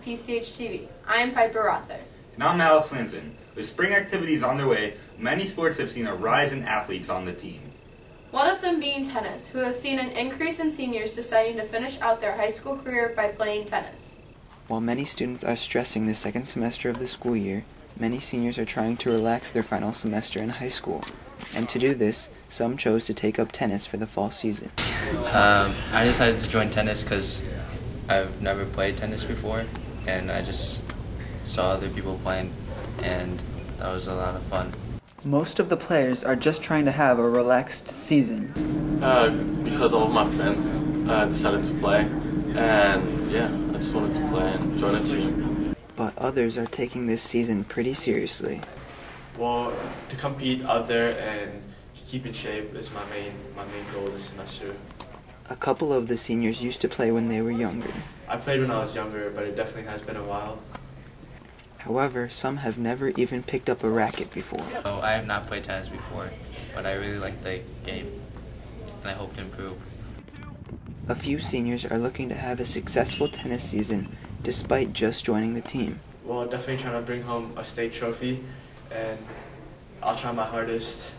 PCHtv. I'm Piper Rother. And I'm Alex Linson. With spring activities on their way, many sports have seen a rise in athletes on the team. One of them being tennis, who has seen an increase in seniors deciding to finish out their high school career by playing tennis. While many students are stressing the second semester of the school year, many seniors are trying to relax their final semester in high school. And to do this, some chose to take up tennis for the fall season. I decided to join tennis because I've never played tennis before, and I just saw other people playing, and that was a lot of fun. Most of the players are just trying to have a relaxed season. Because all of my friends decided to play, and yeah, I just wanted to play and join a team. But others are taking this season pretty seriously. Well, to compete out there and keep in shape is my main goal this semester. A couple of the seniors used to play when they were younger. I played when I was younger, but it definitely has been a while. However, some have never even picked up a racket before. So I have not played tennis before, but I really like the game, and I hope to improve. A few seniors are looking to have a successful tennis season despite just joining the team. Well, definitely trying to bring home a state trophy, and I'll try my hardest.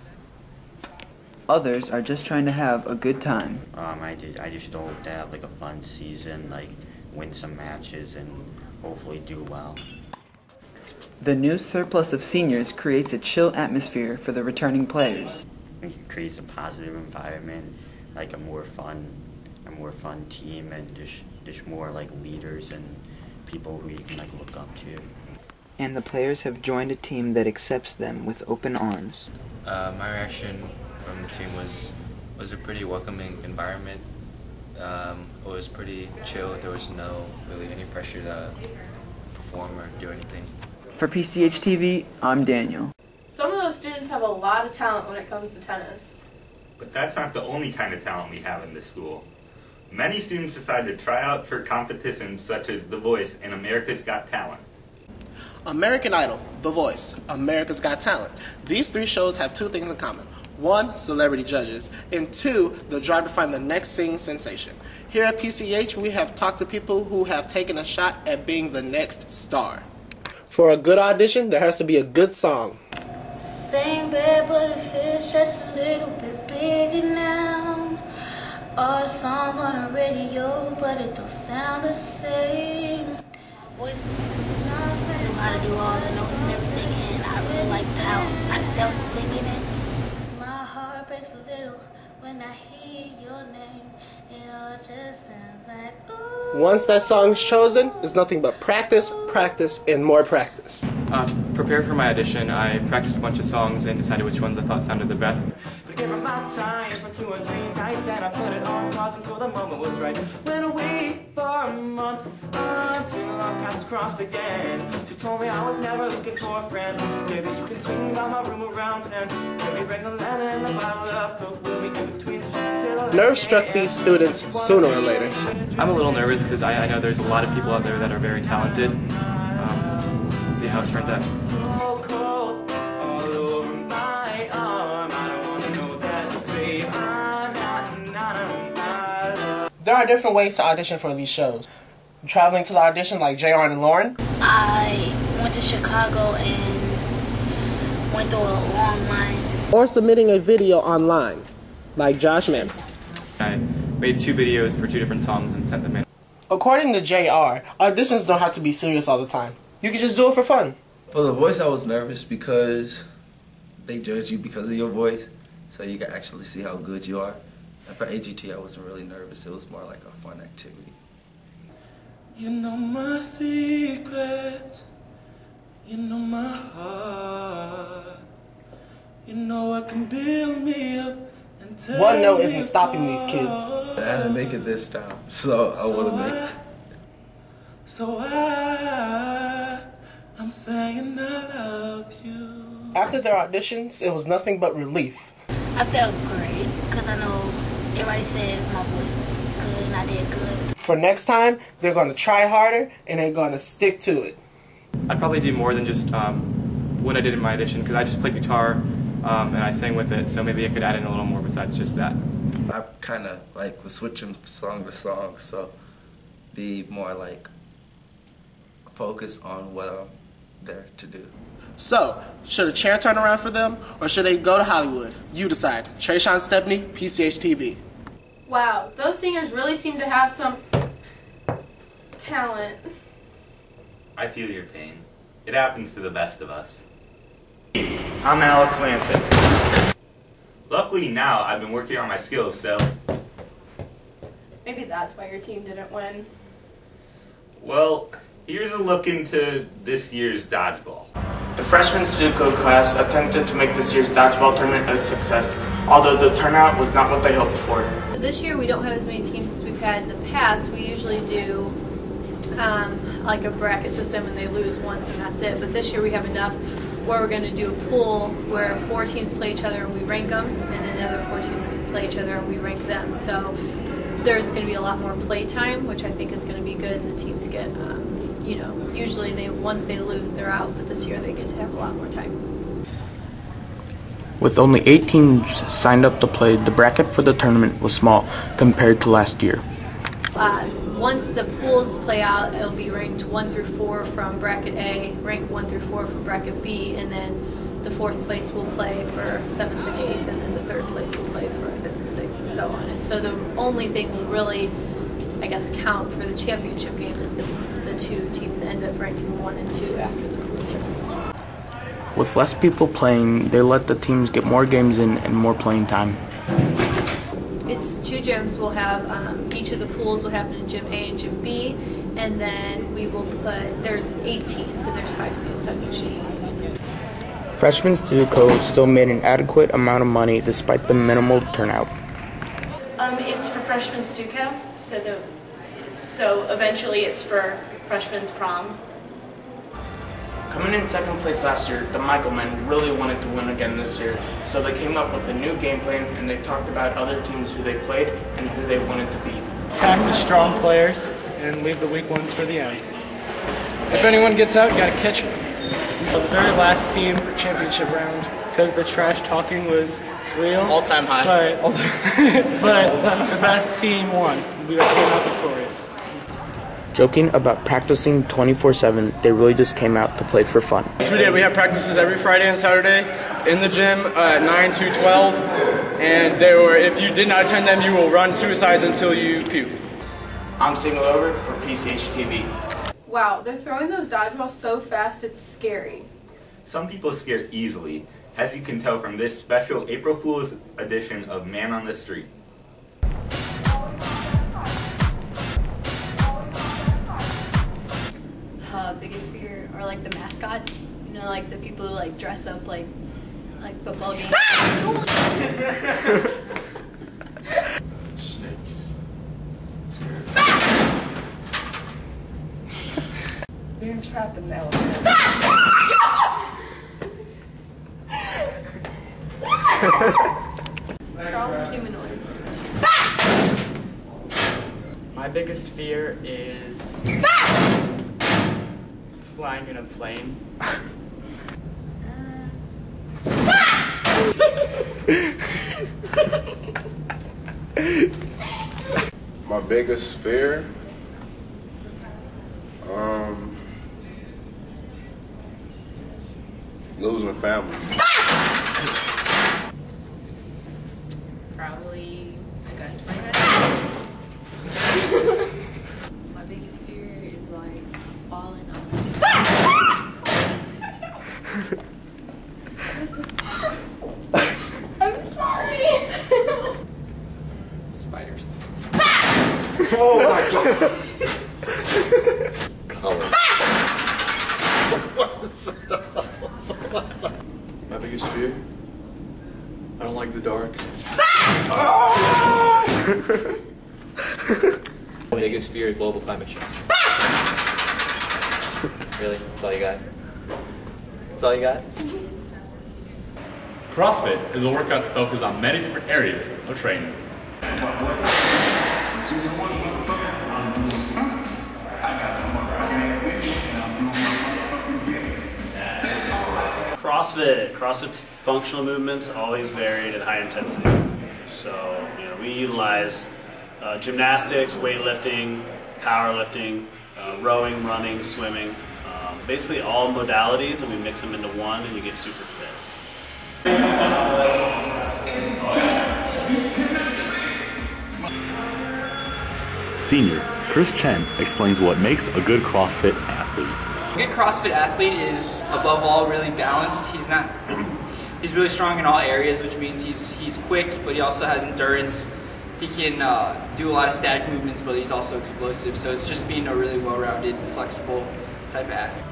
Others are just trying to have a good time. I just hope to have like a fun season, like win some matches and hopefully do well. The new surplus of seniors creates a chill atmosphere for the returning players. It creates a positive environment, like a more fun team, and just more like leaders and people who you can like look up to. And the players have joined a team that accepts them with open arms. My reaction from the team was a pretty welcoming environment. It was pretty chill. There was no really any pressure to perform or do anything. For PCHtv, I'm Daniel. Some of those students have a lot of talent when it comes to tennis. But that's not the only kind of talent we have in this school. Many students decide to try out for competitions such as The Voice and America's Got Talent. American Idol, The Voice, America's Got Talent. These three shows have two things in common. One, celebrity judges, and two, the drive to find the next singing sensation. Here at PCH, we have talked to people who have taken a shot at being the next star. For a good audition, there has to be a good song. Same bed, but it feels just a little bit bigger now. Our song on the radio, but it don't sound the same. Voice, knew how to do all the notes and everything, and I really liked how I felt singing it. 'Cause my heart breaks a little when I hear your name. It all just sounds like ooh. Once that song is chosen, it's nothing but practice, practice, and more practice. To prepare for my audition, I practiced a bunch of songs and decided which ones I thought sounded the best. But give her my time for 2 or 3 nights, and I put it on pause until the moment was right. Went away for a month until our paths crossed again. She told me I was never looking for a friend. Maybe you can swing by my room around 10. Maybe bring a lemon, a bottle of Coke. We'll be in between the sheets till 11. Nerves struck these students sooner or later. I'm a little nervous because I know there's a lot of people out there that are very talented. We'll see how it turns out. So cold all over my arm. I don't want to know that, babe. I'm not. There are different ways to audition for these shows. Traveling to the audition like JR and Lauren. I went to Chicago and went through a long line. Or submitting a video online like Josh Manis. I made 2 videos for 2 different songs and sent them in. According to JR, auditions don't have to be serious all the time. You can just do it for fun. For The Voice, I was nervous because they judge you because of your voice, so you can actually see how good you are. And for AGT, I wasn't really nervous. It was more like a fun activity. You know my secrets. You know my heart. You know what can build me up. One note isn't stopping these kids. I had to make it this time, so I want to make it. So I'm saying I love you. After their auditions, it was nothing but relief. I felt great because I know everybody said my voice was good and I did good. For next time, they're going to try harder and they're going to stick to it. I'd probably do more than just what I did in my audition because I just played guitar and I sang with it, so maybe I could add in a little more besides just that. I kind of like was switching song to song, so be more like focus on what I'm there to do. So, should a chair turn around for them, or should they go to Hollywood? You decide. Trayshawn Stepney, PCHtv. Wow, those singers really seem to have some talent. I feel your pain. It happens to the best of us. I'm Alex Lansing. Luckily now I've been working on my skills, so... Maybe that's why your team didn't win. Well, here's a look into this year's dodgeball. The freshman Sudoku class attempted to make this year's dodgeball tournament a success, although the turnout was not what they hoped for. This year we don't have as many teams as we've had in the past. We usually do like a bracket system and they lose once and that's it. But this year we have enough where we're going to do a pool where 4 teams play each other and we rank them, and then the other 4 teams play each other and we rank them. So there's going to be a lot more play time, which I think is going to be good, and the teams get, you know, usually once they lose they're out, but this year they get to have a lot more time. With only 8 teams signed up to play, the bracket for the tournament was small compared to last year. Once the pools play out, it'll be ranked 1 through 4 from bracket A, ranked 1 through 4 from bracket B, and then the 4th place will play for 7th and 8th, and then the 3rd place will play for 5th and 6th, and so on. And so the only thing will really, I guess, count for the championship game is the 2 teams that end up ranking 1 and 2 after the pool tournaments. With less people playing, they let the teams get more games in and more playing time. It's 2 gyms. We'll have, each of the pools will happen in Gym A and Gym B, and then we will put, there's 8 teams and there's 5 students on each team. Freshman Sudoku still made an adequate amount of money despite the minimal turnout. It's for freshman Stuco, so eventually it's for freshman's prom. Coming in 2nd place last year, the Michaelmen really wanted to win again this year, so they came up with a new game plan and they talked about other teams who they played and who they wanted to beat. Attack the strong players and leave the weak ones for the end. If anyone gets out, you gotta catch them. The very last team championship round, because the trash talking was real. All-time high. But the best team won. We came out victorious. Joking about practicing 24/7, they really just came out to play for fun. Yes, we did. We have practices every Friday and Saturday in the gym at 9 to 12. And they were, if you did not attend them, you will run suicides until you puke. I'm Signal Over for PCHtv. Wow, they're throwing those dodgeballs so fast it's scary. Some people scare easily, as you can tell from this special April Fool's edition of Man on the Street. Biggest fear are like the mascots, you know, like the people who like dress up like football games. Snakes. Being trapped in the elevator. Crawling humanoids. My biggest fear is flying in a plane. My biggest fear? Losing family. Probably a gunfight. My biggest fear is like falling off. I'm sorry. Spiders. Oh my god. Color. My biggest fear? I don't like the dark. My biggest fear is global climate change. Really? That's all you got? That's all you got? CrossFit is a workout that focuses on many different areas of training. CrossFit's functional movements always varied at high intensity. So, you know, we utilize gymnastics, weightlifting, powerlifting, rowing, running, swimming, basically all modalities, and we mix them into one, and you get super fit. Senior Chris Chen explains what makes a good CrossFit athlete. A good CrossFit athlete is, above all, really balanced. He's not. He's really strong in all areas, which means he's quick, but he also has endurance. He can do a lot of static movements, but he's also explosive. So it's just being a really well-rounded, flexible type of athlete.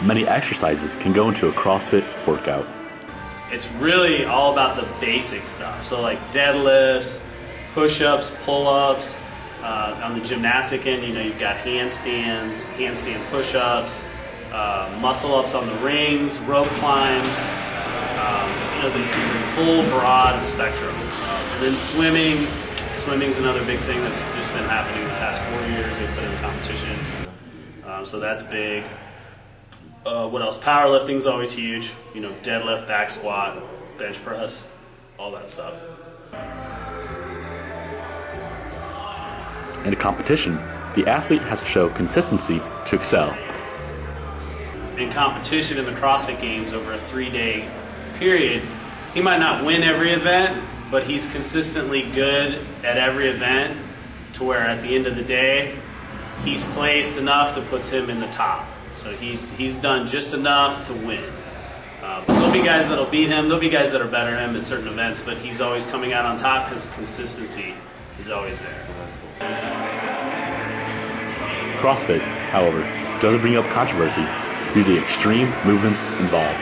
Many exercises can go into a CrossFit workout. It's really all about the basic stuff. So like deadlifts, push-ups, pull-ups. On the gymnastic end, you've got handstands, handstand push-ups, muscle-ups on the rings, rope climbs, the full broad spectrum. And then swimming. Swimming's another big thing that's just been happening the past 4 years. They put in competition. So that's big. What else? Powerlifting's always huge. Deadlift, back squat, bench press, all that stuff. In a competition, the athlete has to show consistency to excel. In competition in the CrossFit Games over a 3-day period, he might not win every event, but he's consistently good at every event to where at the end of the day, he's placed enough that puts him in the top. So he's done just enough to win. There'll be guys that'll beat him, there'll be guys that are better than him at certain events, but he's always coming out on top because consistency is always there. CrossFit, however, doesn't bring up controversy due to the extreme movements involved.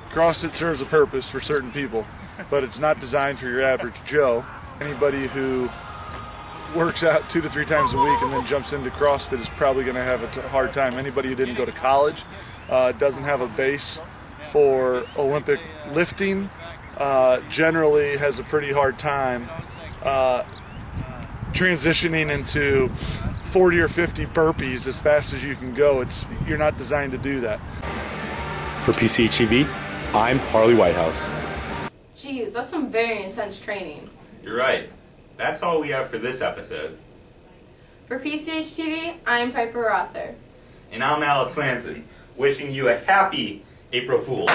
CrossFit serves a purpose for certain people, but it's not designed for your average Joe. Anybody who works out 2 to 3 times a week and then jumps into CrossFit is probably going to have a hard time. Anybody who didn't go to college, doesn't have a base for Olympic lifting, generally has a pretty hard time transitioning into 40 or 50 burpees as fast as you can go. You're not designed to do that. For PCHtv, I'm Harley Whitehouse. Geez, that's some very intense training. You're right. That's all we have for this episode. For PCHtv, I'm Piper Rother. And I'm Alex Lanson, wishing you a happy April Fool's.